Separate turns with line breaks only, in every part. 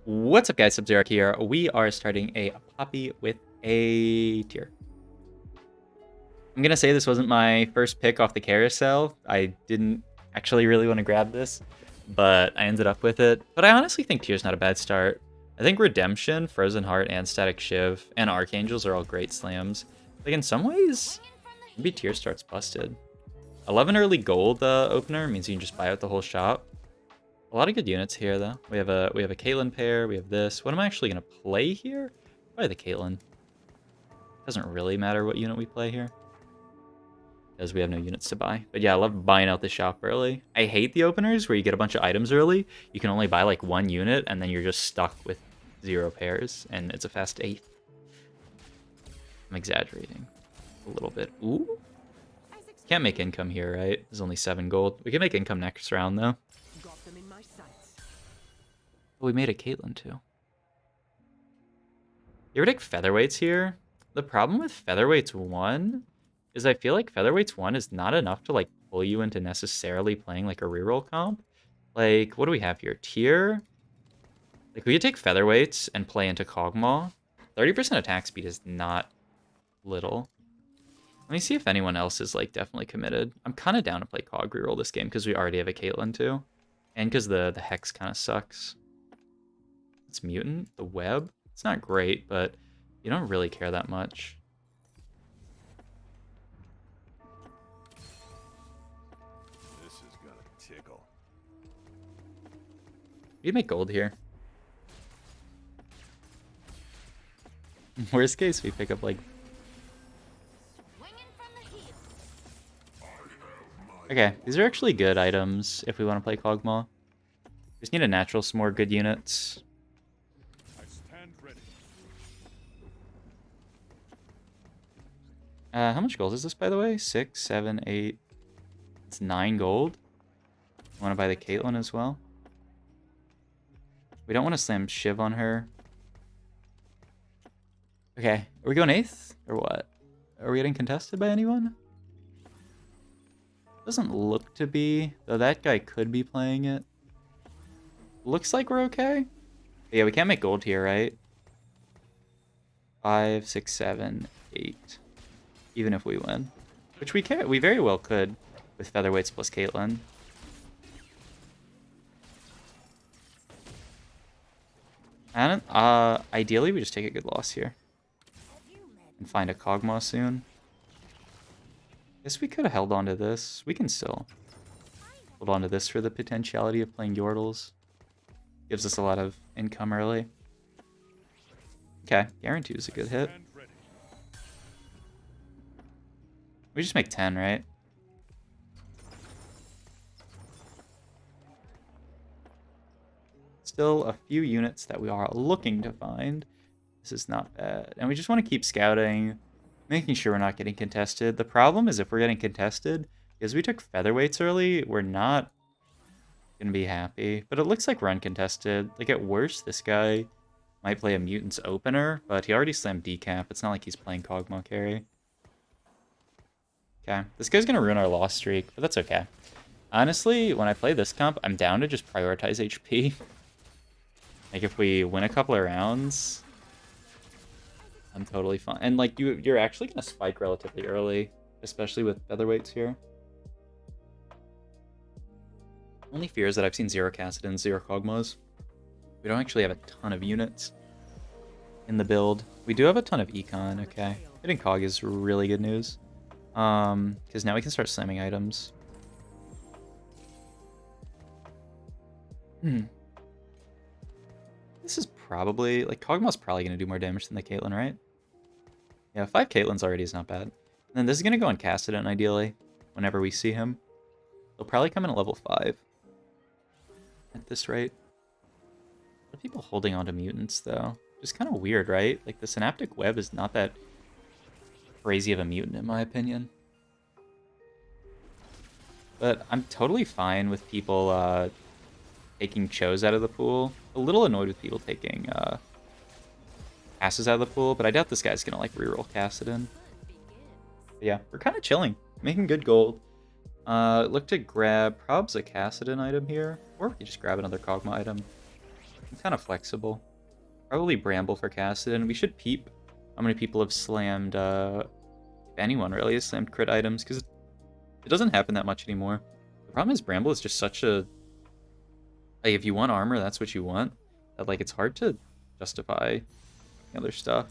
What's up, guys? Sub-Zero here. We are starting a Poppy with a tier. I'm gonna say this wasn't my first pick off the carousel. I didn't actually really want to grab this, but I ended up with it. But I honestly think tier's not a bad start. I think Redemption, Frozen Heart, and Static Shiv, and Archangels are all great slams. Like, in some ways, maybe tier start's busted. 11 early gold opener means you can just buy out the whole shop. A lot of good units here, though. We have a Caitlyn pair. We have this. What am I actually gonna play here? Probably the Caitlyn. Doesn't really matter what unit we play here, because we have no units to buy. But yeah, I love buying out the shop early. I hate the openers where you get a bunch of items early. You can only buy like one unit, and then you're just stuck with 0 pairs, and it's a fast 8th. I'm exaggerating a little bit. Ooh. Can't make income here, right? There's only 7 gold. We can make income next round, though. Oh, we made a Caitlyn too. You ever take featherweights here? The problem with featherweights 1 is I feel like featherweights 1 is not enough to like pull you into necessarily playing like a reroll comp. Like, what do we have here? Tier? Like, we could take featherweights and play into KOGMAW. 30% attack speed is not little. Let me see if anyone else is like definitely committed. I'm kind of down to play KOG reroll this game because we already have a Caitlyn too. And because the Hex kind of sucks. It's Mutant, the web. It's not great, but you don't really care that much.
This is gonna tickle.
You'd make gold here. Worst case, we pick up like... Okay, these are actually good items if we want to play KOGMAW. Just need to natural some more good units. How much gold is this, by the way? 6, 7, 8. It's 9 gold. Want to buy the Caitlyn as well? We don't want to slam Shiv on her. Okay, are we going 8th or what? Are we getting contested by anyone? Doesn't look to be, though that guy could be playing it. Looks like we're okay. But yeah, we can't make gold here, right? 5, 6, 7, 8. Even if we win. Which we can, we very well could with featherweights plus Caitlyn. And ideally we just take a good loss here. And find a KOGMAW soon. Guess we could have held on to this. We can still hold on to this for the potentiality of playing Yordles. Gives us a lot of income early. Okay, guarantee is a good hit. We just make 10, right? Still a few units that we are looking to find. This is not bad. And we just want to keep scouting, making sure we're not getting contested. The problem is if we're getting contested, because we took featherweights early, we're not going to be happy. But it looks like we're uncontested. Like, at worst, this guy might play a Mutant's opener, but he already slammed decap. It's not like he's playing KOGMAW carry. Okay, this guy's going to ruin our loss streak, but that's okay. Honestly, when I play this comp, I'm down to just prioritize HP. Like, if we win a couple of rounds, I'm totally fine. And, like, you're actually going to spike relatively early, especially with featherweights here. Only fear is that I've seen 0 Cassidans, 0 KOGMAWs. We don't actually have a ton of units in the build. We do have a ton of econ, okay. Getting KOG is really good news. Because now we can start slamming items. This is probably, like, KOGMAW's probably going to do more damage than the Caitlyn, right? Yeah, 5 Caitlyns already is not bad. And then this is going to go on Cassidon, ideally, whenever we see him. He'll probably come in at level 5. At this rate. A lot of people holding on to mutants, though. Just kind of weird, right? Like, the Synaptic Web is not that crazy of a mutant, in my opinion. But I'm totally fine with people taking Chos out of the pool. A little annoyed with people taking Asses out of the pool, but I doubt this guy's gonna like reroll Cassidon. But yeah, we're kind of chilling, making good gold. Look to grab probs a Cassidon item here, or we could just grab another KOGMAW item. I'm kind of flexible. Probably Bramble for Cassidon. We should peep how many people have slammed, if anyone really has slammed crit items, because it doesn't happen that much anymore. The problem is Bramble is just such a... Like, if you want armor, that's what you want. That, like, it's hard to justify other stuff.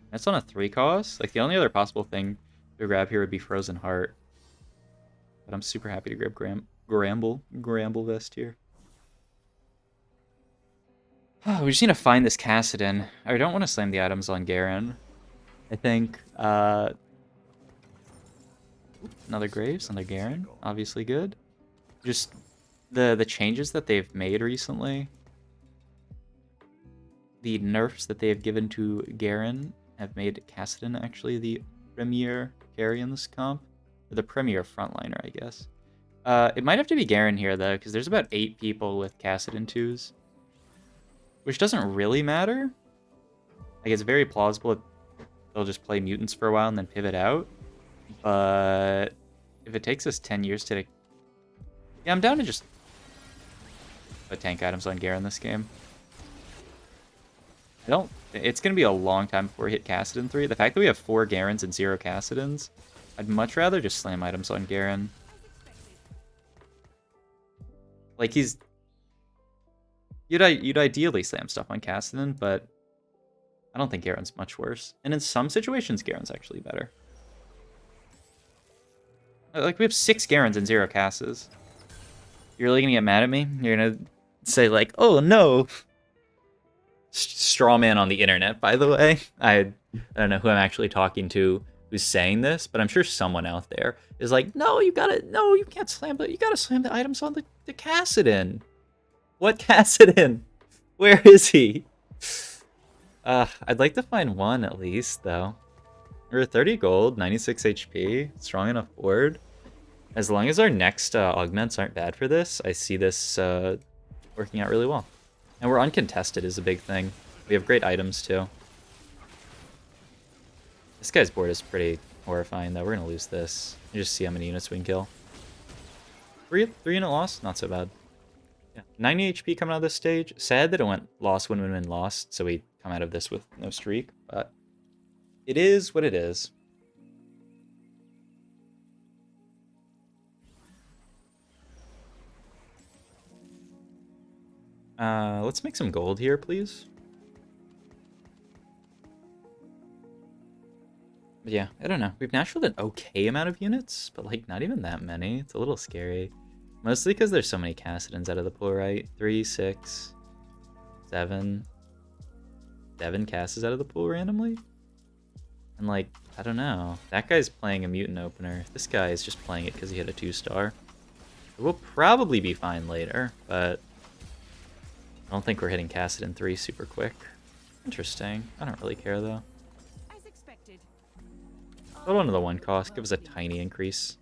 That's on a 3 cost. Like, the only other possible thing to grab here would be Frozen Heart. But I'm super happy to grab Gramble Vest here. We just need to find this Cassidon. I don't want to slam the items on Garen. I think, another Graves, another Garen. Obviously good. Just the changes that they've made recently. The nerfs that they have given to Garen have made Cassidon actually the premier carry in this comp. Or the premier frontliner, I guess. It might have to be Garen here, though, because there's about 8 people with Cassidon 2s. Which doesn't really matter. Like, it's very plausible that they'll just play mutants for a while and then pivot out. But if it takes us 10 years to... Yeah, I'm down to just put tank items on Garen this game. It's going to be a long time before we hit Cassidon 3. The fact that we have 4 Garens and 0 Cassidons, I'd much rather just slam items on Garen. Like, You'd ideally slam stuff on Cassidon, but I don't think Garen's much worse. And in some situations, Garen's actually better. Like, we have 6 Garens and 0 Casses. You're really gonna get mad at me? You're gonna say, like, oh no! Straw man on the internet, by the way. I don't know who I'm actually talking to who's saying this, but I'm sure someone out there is like, no, you can't slam, but you gotta slam the items on the Cassidon. What Cassidon? Where is he? I'd like to find one at least, though. We're 30 gold, 96 HP, strong enough board. As long as our next augments aren't bad for this, I see this working out really well. And we're uncontested is a big thing. We have great items, too. This guy's board is pretty horrifying, though. We're going to lose this. You just see how many units we can kill. 3 unit loss? Not so bad. Yeah, 90 HP coming out of this stage. Sad that it went lost, win, win, win, lost, so we come out of this with no streak, but it is what it is. Let's make some gold here, please. But yeah, I don't know. We've naturally an okay amount of units, but like not even that many. It's a little scary. Mostly because there's so many Cassidons out of the pool, right? 3, 6, 7. 7 Casses out of the pool randomly? And like, I don't know. That guy's playing a mutant opener. This guy is just playing it because he hit a 2-star. We'll probably be fine later, but I don't think we're hitting Cassidon 3 super quick. Interesting. I don't really care though.
As expected.
Hold on to the 1 cost. Give us a tiny increase.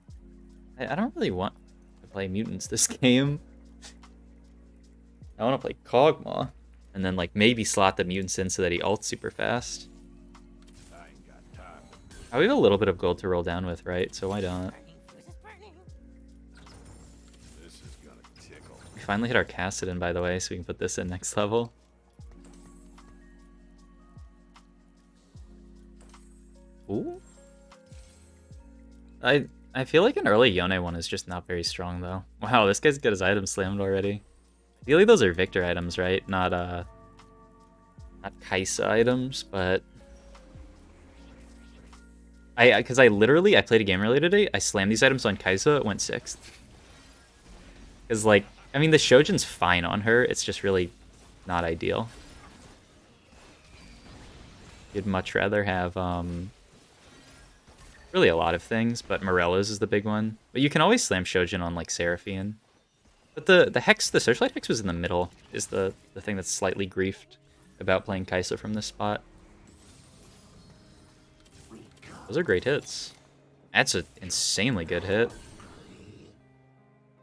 I don't really want to play mutants this game. I want to play KOGMAW. And then like maybe slot the mutants in so that he ults super fast.
I ain't got time.
We have a little bit of gold to roll down with, right? So why not?
This is gonna tickle.
We finally hit our Cassidon, by the way, so we can put this in next level. Ooh. I feel like an early Yone one is just not very strong, though. Wow, this guy's got his items slammed already. Ideally, those are Victor items, right? Not Kaisa items, but... Because I played a game earlier today, I slammed these items on Kaisa, it went 6th. Because, like, I mean, the Shojin's fine on her, it's just really not ideal. You'd much rather have, really a lot of things, but Morello's is the big one. But you can always slam Shojin on, like, Seraphine. But the Hex, the Searchlight Hex was in the middle, is the thing that's slightly griefed about playing Kaisa from this spot. Those are great hits. That's an insanely good hit.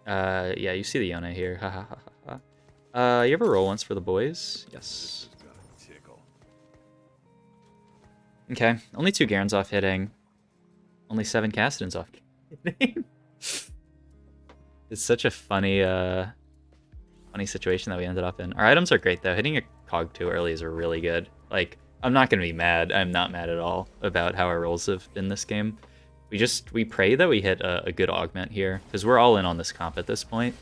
Yeah, you see the Yone here. Ha ha ha ha. You ever roll once for the boys? Yes.
This is gonna tickle.
Okay, only 2 Garens off hitting. Only 7 Cassidons off hitting. It's such a funny funny situation that we ended up in. Our items are great, though. Hitting a cog too early is really good. Like, I'm not going to be mad. I'm not mad at all about how our rolls have been this game. We pray that we hit a good augment here, because we're all in on this comp at this point.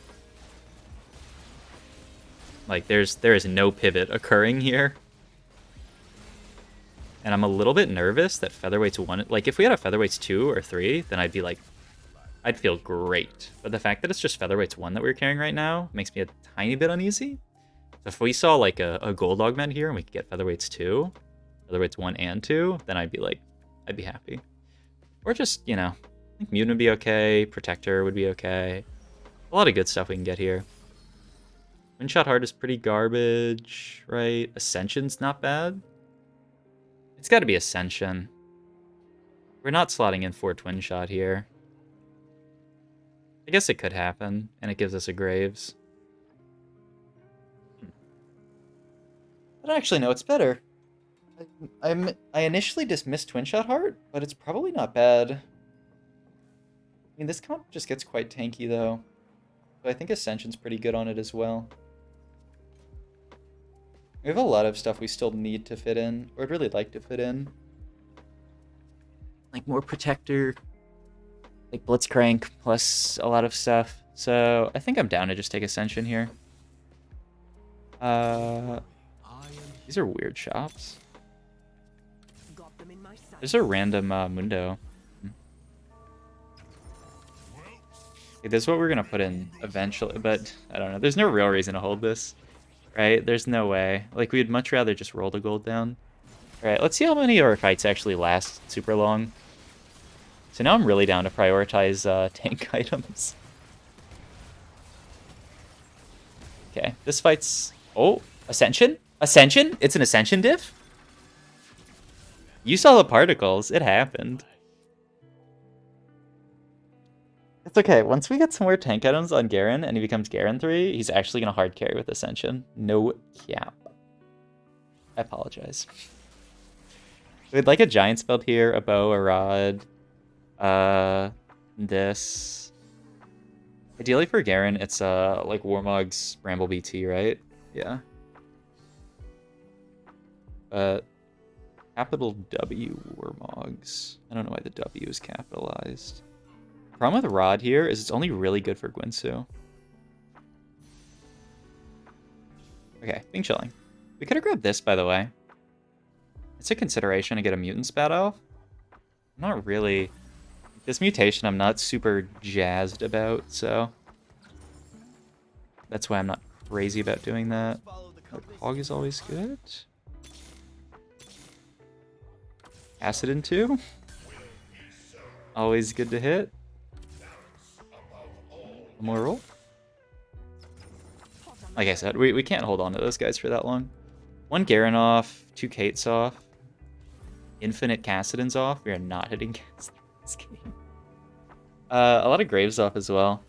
Like, there is no pivot occurring here. And I'm a little bit nervous that Featherweight's 1... Like, if we had a Featherweight's 2 or 3, then I'd be like... I'd feel great. But the fact that it's just Featherweight's 1 that we're carrying right now makes me a tiny bit uneasy. So if we saw, like, a gold augment here and we could get Featherweight's 2, Featherweight's 1 and 2, then I'd be like... I'd be happy. Or just, you know... I think Mutant would be okay, Protector would be okay. A lot of good stuff we can get here. Windshot Heart is pretty garbage, right? Ascension's not bad. It's got to be Ascension. We're not slotting in 4 Twin Shot here. I guess it could happen, and it gives us a Graves. But actually, no, it's better. I initially dismissed Twin Shot Heart, but it's probably not bad. I mean, this comp just gets quite tanky, though. So I think Ascension's pretty good on it as well. We have a lot of stuff we still need to fit in, or I'd really like to fit in. Like more Protector, like Blitzcrank, plus a lot of stuff. So I think I'm down to just take Ascension here. These are weird shops. There's a random Mundo. Okay, this is what we're gonna put in eventually, but I don't know. There's no real reason to hold this. Right? There's no way. Like, we'd much rather just roll the gold down. Alright, let's see how many of our fights actually last super long. So now I'm really down to prioritize tank items. Okay, this fight's... Oh, Ascension? Ascension? It's an Ascension diff? You saw the particles. It happened. It's okay. Once we get some more tank items on Garen and he becomes Garen 3, he's actually going to hard carry with Ascension. No cap. I apologize. We'd like a Giant Spelled here, a bow, a rod. This. Ideally for Garen, it's like Warmog's Bramble BT, right? Yeah. Capital W Warmogs. I don't know why the W is capitalized. The problem with Rod here is it's only really good for Gwynsu. Okay, being chilling. We could have grabbed this, by the way. It's a consideration to get a mutant spat off. I'm not really... This mutation I'm not super jazzed about, so... That's why I'm not crazy about doing that. Hog is always good. Acid in 2. Always good to hit. One more roll. Like I said, we can't hold on to those guys for that long. 1 Garen off, 2 Kates off. Infinite Cassidans off. We are not hitting Cassidans this game. A lot of Graves off as well.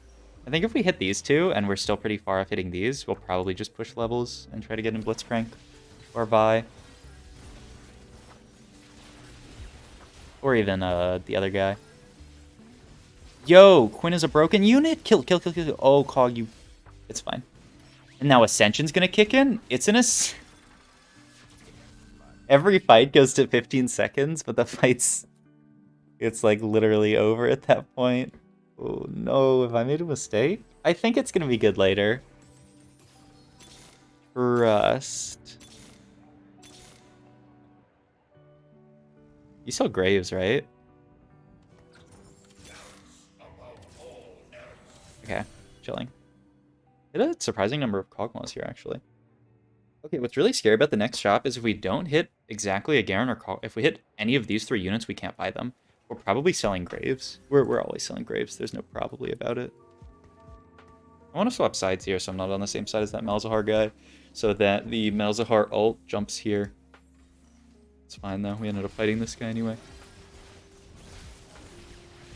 I think if we hit these 2 and we're still pretty far off hitting these, we'll probably just push levels and try to get in Blitzcrank or Vi. Or even the other guy. Yo, Quinn is a broken unit. Kill. Oh, Cog, you. It's fine. And now Ascension's gonna kick in. It's in a. Every fight goes to 15 seconds, but the fight's. It's like literally over at that point. Oh no, have I made a mistake? I think it's gonna be good later. Trust. You saw Graves, right? Okay, chilling. Hit a surprising number of KOGMAWs here, actually. Okay, what's really scary about the next shop is if we don't hit exactly a Garen or if we hit any of these 3 units, we can't buy them. We're probably selling Graves. We're always selling Graves. There's no probably about it. I want to swap sides here so I'm not on the same side as that Malzahar guy, so that the Malzahar ult jumps here. It's fine, though. We ended up fighting this guy anyway.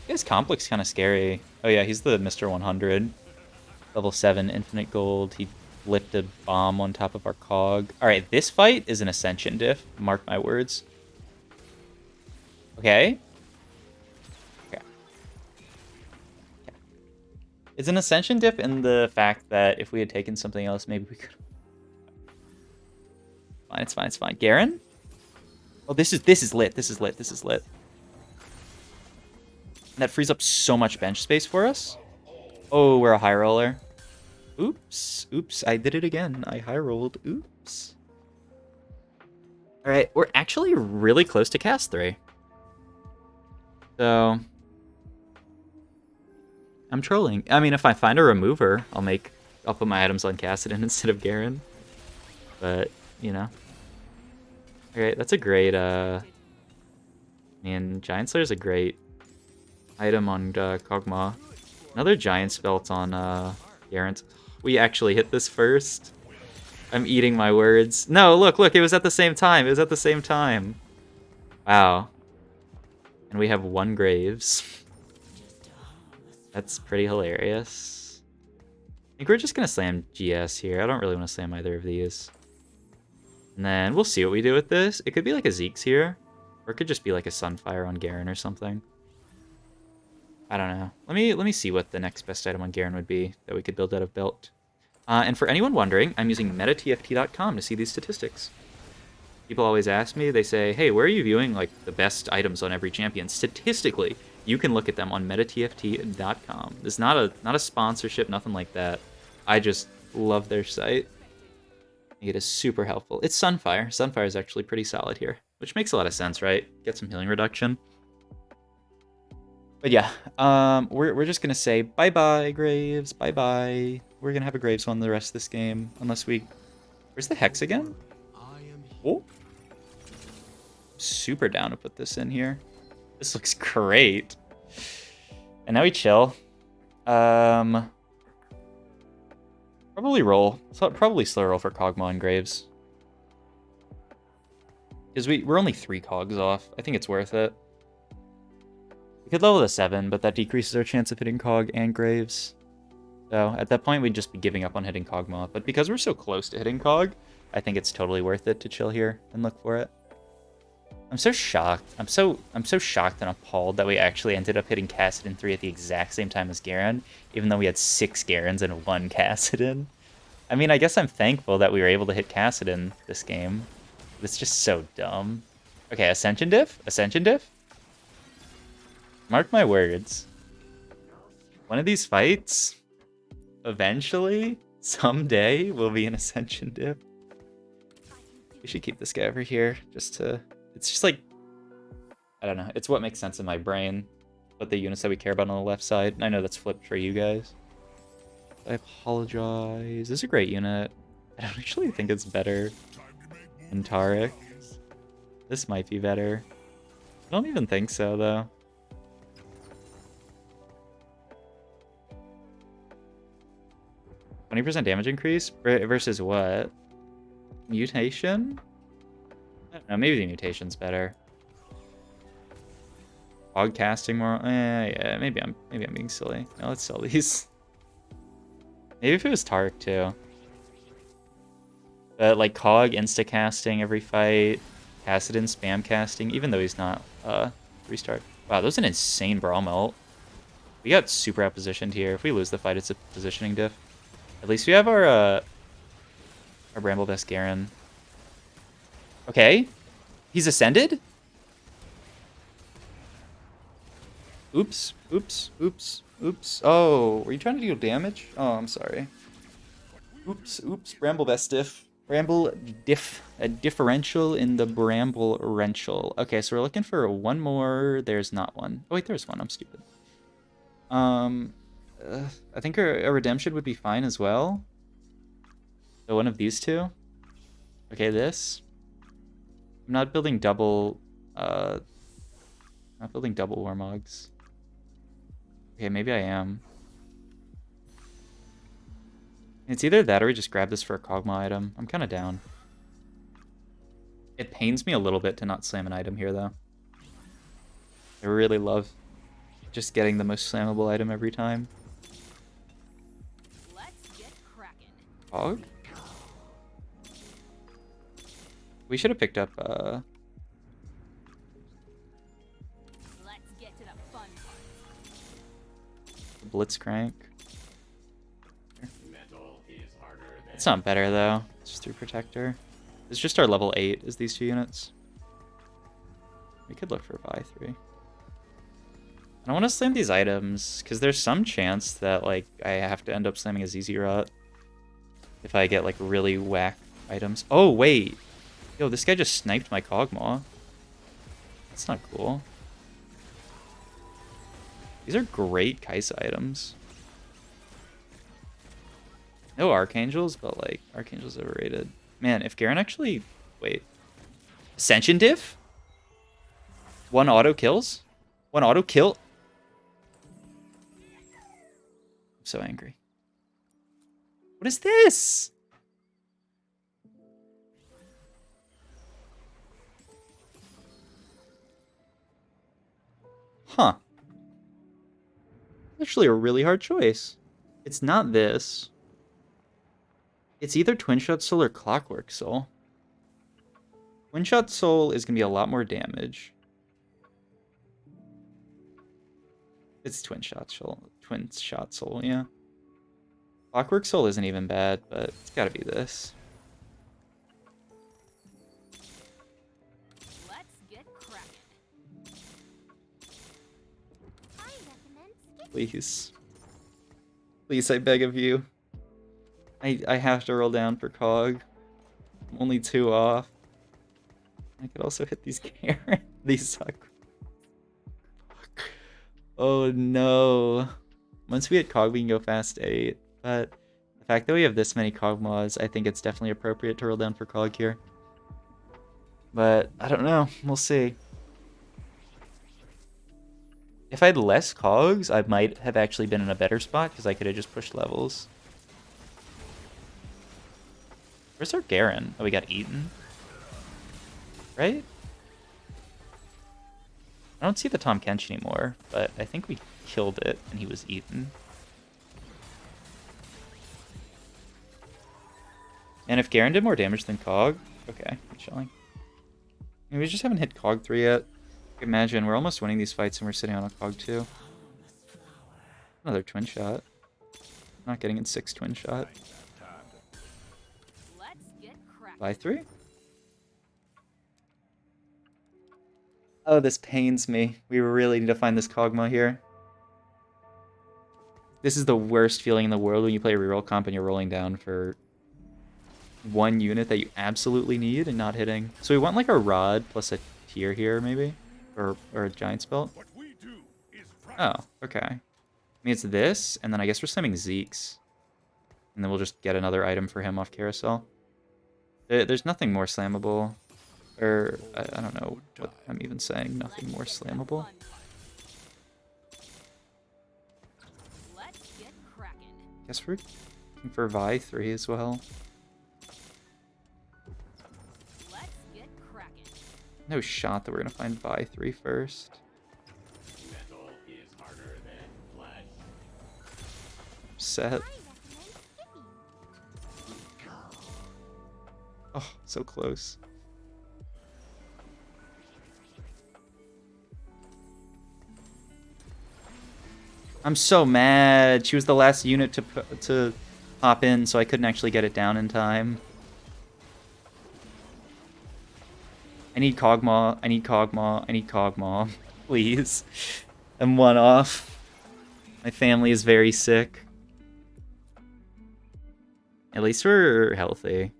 His comp looks kind of scary. Oh yeah, he's the Mr. 100. Level 7, infinite gold. He flipped a bomb on top of our cog. Alright, this fight is an Ascension diff. Mark my words. Okay. It's an ascension diff in the fact that if we had taken something else, maybe we could. Fine, it's fine, it's fine. Garen? Oh, this is lit. This is lit. This is lit. And that frees up so much bench space for us. Oh, we're a high roller. Oops. Oops. I did it again. I high rolled. Oops. All right, we're actually really close to cast 3. So I'm trolling. I mean, if I find a remover, I'll put my items on Kassadin instead of Garen. But, you know. Alright, that's a great, man, Giant Slayer's a great item on KOGMAW. Another Giant's Belt on Garen. We actually hit this first. I'm eating my words. No, look, it was at the same time. It was at the same time. Wow. And we have 1 Graves. That's pretty hilarious. I think we're just gonna slam GS here. I don't really want to slam either of these. And then we'll see what we do with this. It could be like a Zeke's here. Or it could just be like a Sunfire on Garen or something. I don't know. Let me see what the next best item on Garen would be that we could build out of belt. And for anyone wondering, I'm using metatft.com to see these statistics. People always ask me, they say, hey, where are you viewing like the best items on every champion? Statistically, you can look at them on metatft.com. It's not a sponsorship, nothing like that. I just love their site. It is super helpful. It's Sunfire. Sunfire is actually pretty solid here, which makes a lot of sense, right? Get some healing reduction. But yeah, we're just gonna say bye-bye, Graves. Bye-bye. We're gonna have a Graves one the rest of this game, unless we... Where's the Hex again? Oh. Super down to put this in here. This looks great. And now we chill. Probably roll. Probably slow roll for KOGMAW and Graves. Because we're only 3 cogs off. I think it's worth it. We could level to 7, but that decreases our chance of hitting Cog and Graves. So at that point, we'd just be giving up on hitting KOGMAW. But because we're so close to hitting Cog, I think it's totally worth it to chill here and look for it. I'm so shocked. I'm so shocked and appalled that we actually ended up hitting Kassadin 3 at the exact same time as Garen, even though we had 6 Garens and 1 Kassadin. I mean, I guess I'm thankful that we were able to hit Kassadin this game. But it's just so dumb. Okay, Ascension Diff? Ascension Diff? Mark my words. One of these fights, eventually, someday, will be an Ascension Diff. We should keep this guy over here just to... It's just like... I don't know. It's what makes sense in my brain. But the units that we care about on the left side. And I know that's flipped for you guys. I apologize. This is a great unit. I don't actually think it's better than Taric. This might be better. I don't even think so, though. %20 damage increase versus what? Mutation? I don't know, maybe the mutation's better. Fog casting more. Yeah, maybe I'm being silly. No, let's sell these. Maybe if it was Tark too. But like Cog insta casting every fight, Kassadin spam casting, even though he's not restart. Wow, that was an insane brawl melt. We got super outpositioned here. If we lose the fight, it's a positioning diff. At least we have our Bramble Vest Garen. Okay. He's ascended? Oops. Oops. Oops. Oops. Oh, were you trying to deal damage? Oh, I'm sorry. Oops. Oops. Bramble Vest diff. Bramble diff. A differential in the Bramble Wrenchel. Okay, so we're looking for one more. There's not one. Oh, wait, there's one. I'm stupid. I think a redemption would be fine as well. So one of these two. Okay, this. I'm not building double. Not building double Warmogs. Okay, maybe I am. It's either that or we just grab this for a KOGMAW item. I'm kind of down. It pains me a little bit to not slam an item here, though. I really love just getting the most slammable item every time. Hog? We should have picked up Blitzcrank. It's not better though. It's just through Protector. It's just our level 8 is these 2 units. We could look for Vi 3. I don't want to slam these items, because there's some chance that like I have to end up slamming a ZZ Rot if I get like really whack items. Oh wait! Yo, this guy just sniped my KOGMAW. That's not cool. These are great Kaisa items. No Archangels, but like, Archangel's overrated. Man, if Garen actually... Wait. Ascension diff? 1 auto kills? 1 auto kill? I'm so angry. What is this? Huh. Actually a really hard choice. It's not this. It's either Twin Shot Soul or Clockwork Soul. Twin Shot Soul is going to be a lot more damage. It's Twin Shot Soul. Twin Shot Soul, yeah. Clockwork Soul isn't even bad, but it's got to be this.
Let's get cracking. I recommend skipping.
Please. Please, I beg of you. I have to roll down for Cog. I'm only 2 off. I could also hit these Karen. These suck. Oh no. Once we hit Cog, we can go fast 8. But the fact that we have this many KOGMAWs, I think it's definitely appropriate to roll down for Cog here. But I don't know. We'll see. If I had less Cogs, I might have actually been in a better spot because I could have just pushed levels. Where's our Garen? Oh, we got eaten. Right? I don't see the Tahm Kench anymore, but I think we killed it and he was eaten. And if Garen did more damage than Cog, okay, I'm chilling. I mean, we just haven't hit Cog 3 yet. Imagine, we're almost winning these fights and we're sitting on a Cog 2. Another Twin Shot. Not getting in 6 Twin Shot. Vi 3? Oh, this pains me. We really need to find this KOGMAW here. This is the worst feeling in the world when you play a reroll comp and you're rolling down for 1 unit that you absolutely need and not hitting. So we want like a Rod plus a tier here, maybe? Or a Giant's Belt? Oh, okay. I mean, it's this, and then I guess we're slamming Zeke's. And then we'll just get another item for him off Carousel. There's nothing more slammable. Or, I don't know what I'm even saying. Nothing more slammable. Guess we're looking for Vi 3 as well. No shot that we're gonna find Vi 3 first. Upset. Oh, so close. I'm so mad. She was the last unit to hop in, so I couldn't actually get it down in time. I need KOGMAW. I need KOGMAW. I need KOGMAW. Please. I'm 1 off. My family is very sick. At least we're healthy.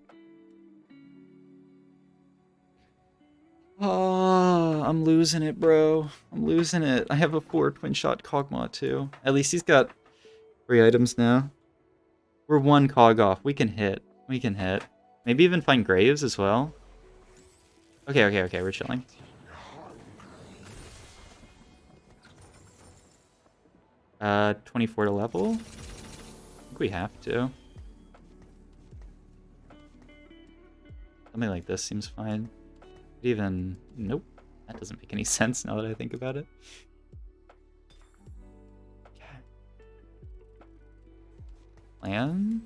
Oh, I'm losing it, bro. I'm losing it. I have a 4 Twin Shot KOGMAW too. At least he's got 3 items now. We're 1 Cog off. We can hit. We can hit. Maybe even find Graves as well. Okay, okay, okay. We're chilling. Uh, 24 to level. I think we have to. Something like this seems fine. Even... Nope. That doesn't make any sense now that I think about it. Okay. Plan?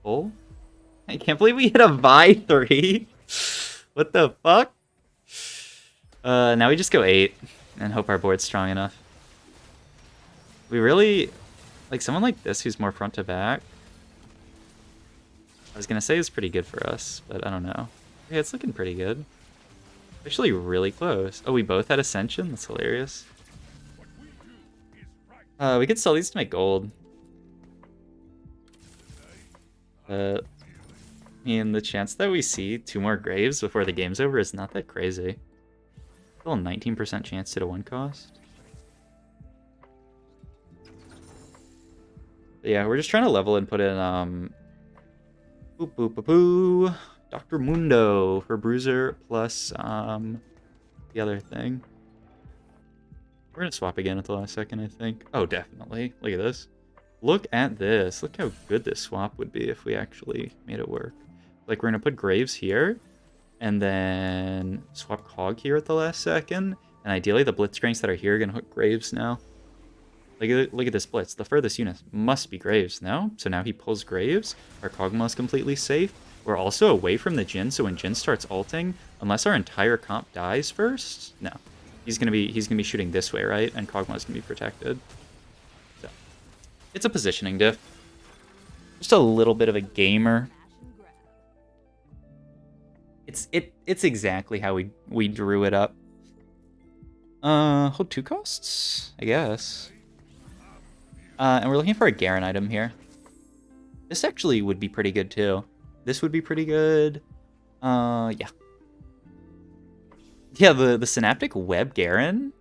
Full? I can't believe we hit a Vi 3. What the fuck? Now we just go 8 and hope our board's strong enough. We really... Like someone like this who's more front to back. I was gonna say is pretty good for us, but I don't know. Yeah, it's looking pretty good. Actually really close. Oh, we both had Ascension? That's hilarious. We could sell these to make gold. I mean, the chance that we see 2 more Graves before the game's over is not that crazy. Still a 19% chance to 1 cost. But yeah, we're just trying to level and put in, boop, boop, boop, boop. Dr. Mundo for Bruiser plus, the other thing. We're gonna swap again at the last second, I think. Oh, definitely. Look at this. Look at this. Look how good this swap would be if we actually made it work. Like, we're gonna put Graves here, and then swap Cog here at the last second, and ideally the Blitzcranks that are here are gonna hook Graves now. Look at this blitz. The furthest unit must be Graves, no? So now he pulls Graves. Our KOGMAW is completely safe. We're also away from the Jhin, so when Jhin starts ulting, unless our entire comp dies first, no. He's gonna be shooting this way, right? And KOGMAW is gonna be protected. So it's a positioning diff. Just a little bit of a gamer. It's exactly how we drew it up. Hold 2 costs, I guess. And we're looking for a Garen item here. This actually would be pretty good too. This would be pretty good. Yeah. Yeah, the Synaptic Web Garen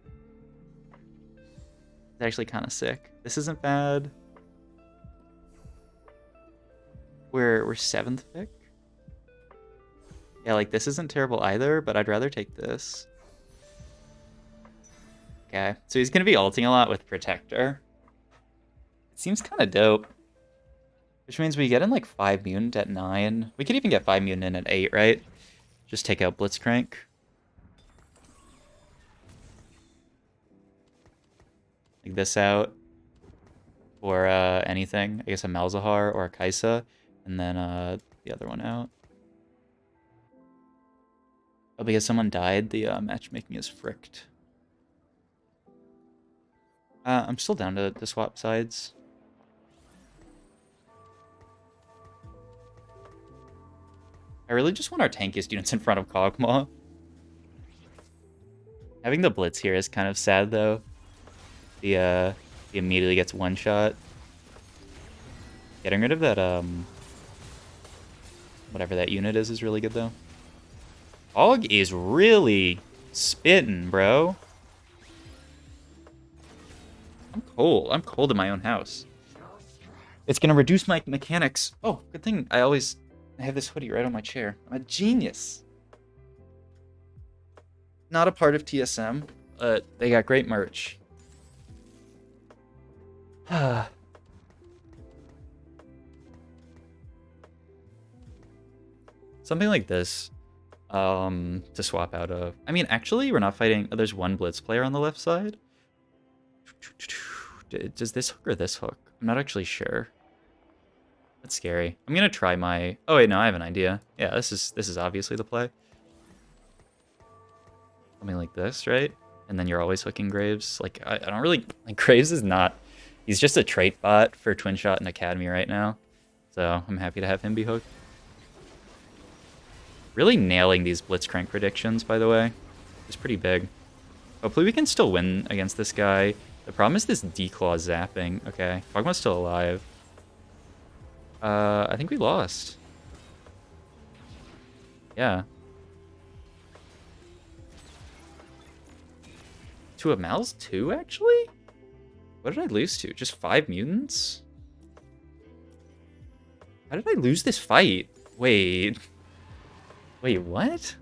is actually kind of sick. This isn't bad. We're 7th pick. Yeah, like this isn't terrible either, but I'd rather take this. Okay, so he's gonna be ulting a lot with Protector. It seems kind of dope. Which means we get in like 5 mutant at 9. We could even get 5 mutant in at 8, right? Just take out Blitzcrank. Like this out. Or anything. I guess a Malzahar or a Kaisa. And then the other one out. Oh, because someone died, the matchmaking is fricked. I'm still down to swap sides. I really just want our tankiest units in front of KOGMAW. Having the Blitz here is kind of sad, though. He immediately gets one shot. Getting rid of that, whatever that unit is really good, though. Og is really spitting, bro. I'm cold. I'm cold in my own house. It's gonna reduce my mechanics. Oh, good thing I have this hoodie right on my chair. I'm a genius. Not a part of TSM. They got great merch. Something like this. To swap out of. I mean, actually, we're not fighting. Oh, there's one Blitz player on the left side. Does this hook or this hook? I'm not actually sure. That's scary. I'm gonna try my. Oh wait, no, I have an idea. Yeah, this is obviously the play. Something like this, right? And then you're always hooking Graves. Like I don't really like Graves is not. He's just a trait bot for Twin Shot and Academy right now. So I'm happy to have him be hooked. Really nailing these Blitzcrank predictions, by the way. It's pretty big. Hopefully we can still win against this guy. The problem is this D-Claw zapping. Okay, KOGMAW's still alive. I think we lost. Yeah. To a Mal's 2, actually? What did I lose to? Just 5 mutants? How did I lose this fight? Wait. Wait, what?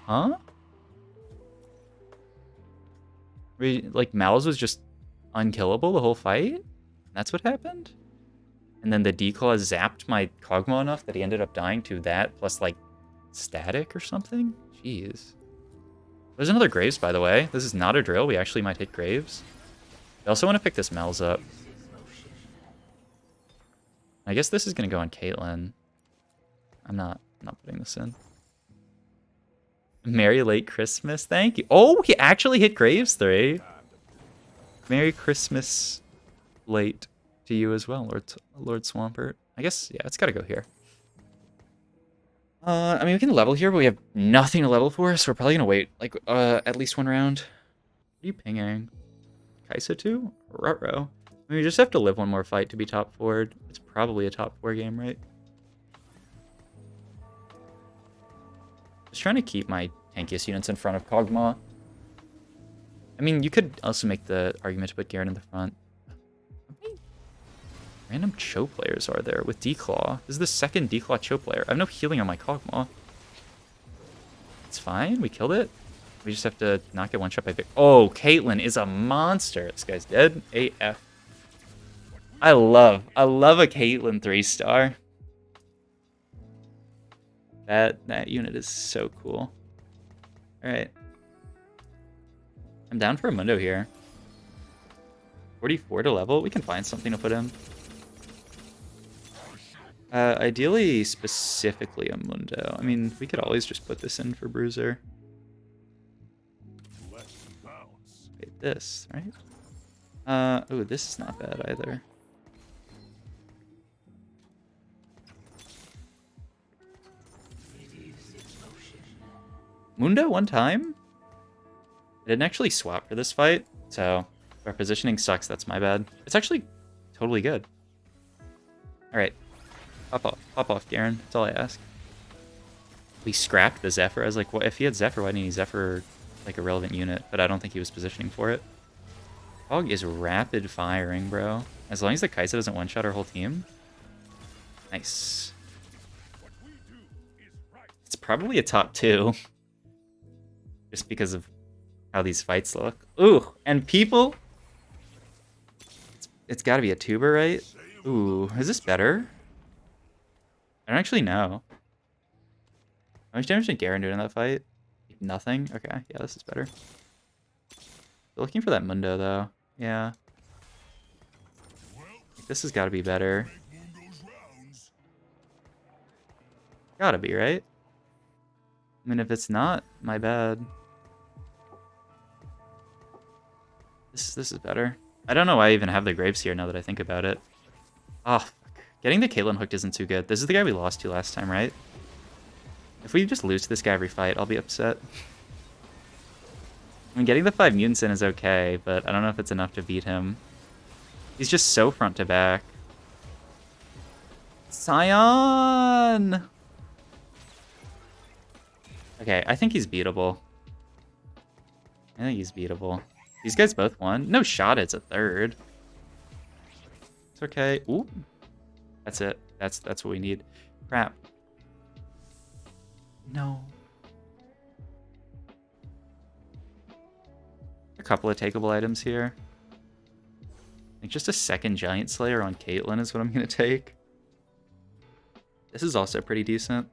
Huh? Like, Mal's was just unkillable the whole fight? That's what happened? And then the D-Claw zapped my KOGMAW enough that he ended up dying to that, plus, like, static or something? Jeez. There's another Graves, by the way. This is not a drill. We actually might hit Graves. I also want to pick this Mel's up. I guess this is going to go on Caitlyn. I'm not putting this in. Merry late Christmas. Thank you. Oh, he actually hit Graves 3. Merry Christmas. late to you as well, Lord Swampert. I guess, yeah, it's gotta go here. I mean, we can level here, but we have nothing to level for, so we're probably gonna wait, like, at least one round. What are you pinging? Kaisa 2? Ruh-roh. I mean, we just have to live one more fight to be top forward. It's probably a top 4 game, right? Just trying to keep my tankiest units in front of KOGMAW. I mean, you could also make the argument to put Garen in the front. How many random Cho players are there with D-Claw? This is the second D-Claw Cho player. I have no healing on my KOGMAW. It's fine. We killed it. We just have to not get one shot by Vic. Oh, Caitlyn is a monster. This guy's dead. AF. I love a Caitlyn 3-star. That unit is so cool. All right. I'm down for a Mundo here. 44 to level. We can find something to put him. Ideally, specifically a Mundo. I mean, we could always just put this in for Bruiser. Wait, this, right? Oh, this is not bad either. Mundo one time? I didn't actually swap for this fight, so if our positioning sucks, that's my bad. It's actually totally good. Alright. Pop off, Garen. That's all I ask. We scrapped the Zephyr. I was like, what if he had Zephyr, why didn't he Zephyr like a relevant unit? But I don't think he was positioning for it. Hog is rapid firing, bro. As long as the Kaisa doesn't one-shot our whole team. Nice. It's probably a top 2. Just because of how these fights look. Ooh, and people... It's gotta be a tuber, right? Ooh, is this better? I don't actually know. How much damage did Garen do in that fight? Nothing? Okay, yeah, this is better. Still looking for that Mundo, though. Yeah. This has gotta be better. Gotta be, right? I mean, if it's not, my bad. This is better. I don't know why I even have the Graves here now that I think about it. Oh, fuck. Getting the Caitlyn hooked isn't too good. This is the guy we lost to last time, right? If we just lose to this guy every fight, I'll be upset. I mean, getting the 5 mutants in is okay, but I don't know if it's enough to beat him. He's just so front to back. Sion! Okay, I think he's beatable. I think he's beatable. These guys both won. No shot, it's a third. It's okay. Ooh. That's it. That's what we need. Crap. No. A couple of takeable items here. Like just a second Giant Slayer on Caitlyn is what I'm gonna take. This is also pretty decent.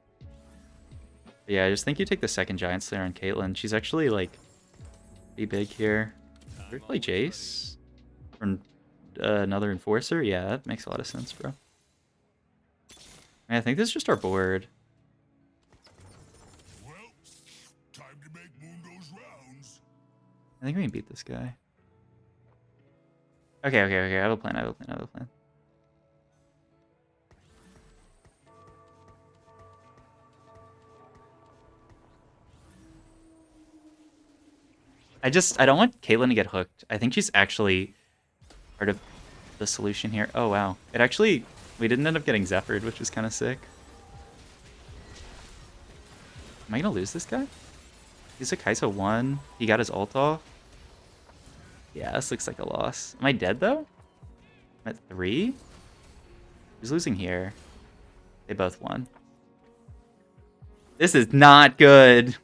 But yeah, I just think you take the second Giant Slayer on Caitlyn. She's actually like pretty big here. Should we play Jace? Or another Enforcer? Yeah, that makes a lot of sense, bro. I think this is just our board.
Well, time to make Mundo's rounds.
I think we can beat this guy. Okay. I have a plan. I don't want Caitlyn to get hooked. I think she's actually part of the solution here. Oh, wow. We didn't end up getting Zephyr'd, which was kind of sick. Am I going to lose this guy? He's a Kaisa 1. He got his ult off. Yeah, this looks like a loss. Am I dead, though? I'm at 3? Who's losing here? They both won. This is not good.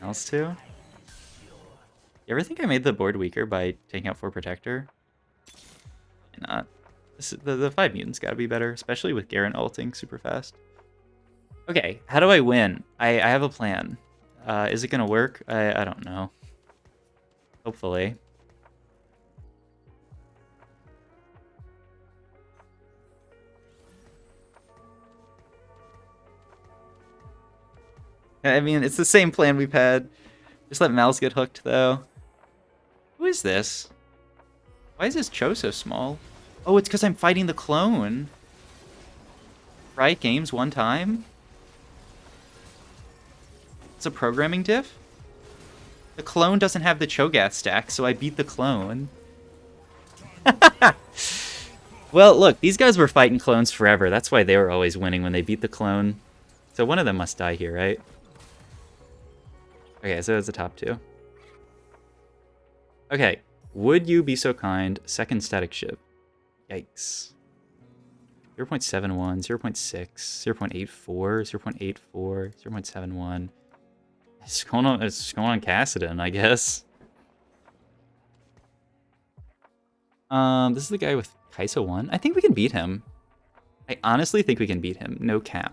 Else too? You ever think I made the board weaker by taking out 4 Protector? Probably not. The 5 mutants gotta be better, especially with Garen ulting super fast. Okay, how do I win? I have a plan. Is it gonna work? I don't know. Hopefully. I mean, it's the same plan we've had. Just let Mal's get hooked, though. Who is this? Why is this Cho so small? Oh, it's because I'm fighting the clone. Right? Games one time? It's a programming diff? The clone doesn't have the Cho'Gath stack, so I beat the clone. Well, look, these guys were fighting clones forever. That's why they were always winning when they beat the clone. So one of them must die here, right? Okay, so it's the top two. Okay, would you be so kind? Second static ship. Yikes. 0.71, 0.6, 0.84, 0.84, 0.71. It's going on Cassidon, I guess. This is the guy with Kai'Sa 1. I think we can beat him. I honestly think we can beat him. No cap.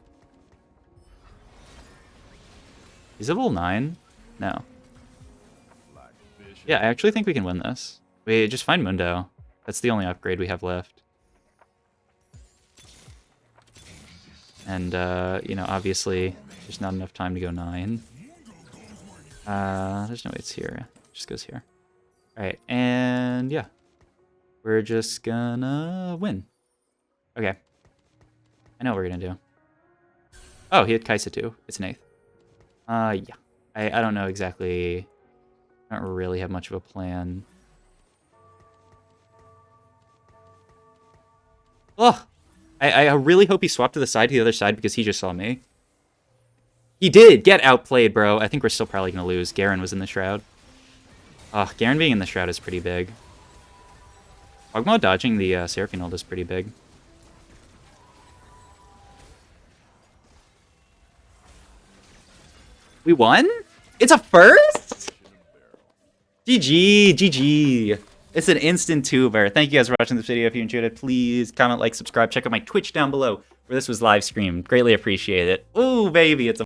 He's level 9? No. Yeah, I actually think we can win this. Wait, just find Mundo. That's the only upgrade we have left. And, you know, obviously, there's not enough time to go 9. There's no way it's here. It just goes here. Alright, and yeah. We're just gonna win. Okay. I know what we're gonna do. Oh, he had Kai'Sa too. It's an 8th. Yeah. I don't know exactly. I don't really have much of a plan. Oh! I really hope he swapped to the side to the other side because he just saw me. He did! Get outplayed, bro. I think we're still probably gonna lose. Garen was in the Shroud. Oh, Garen being in the Shroud is pretty big. KOGMAW dodging the Seraphine ult is pretty big. We won? It's a first? GG, GG. It's an instant tuber. Thank you guys for watching this video. If you enjoyed it, please comment, like, subscribe. Check out my Twitch down below where this was live streamed. Greatly appreciate it. Ooh, baby, it's a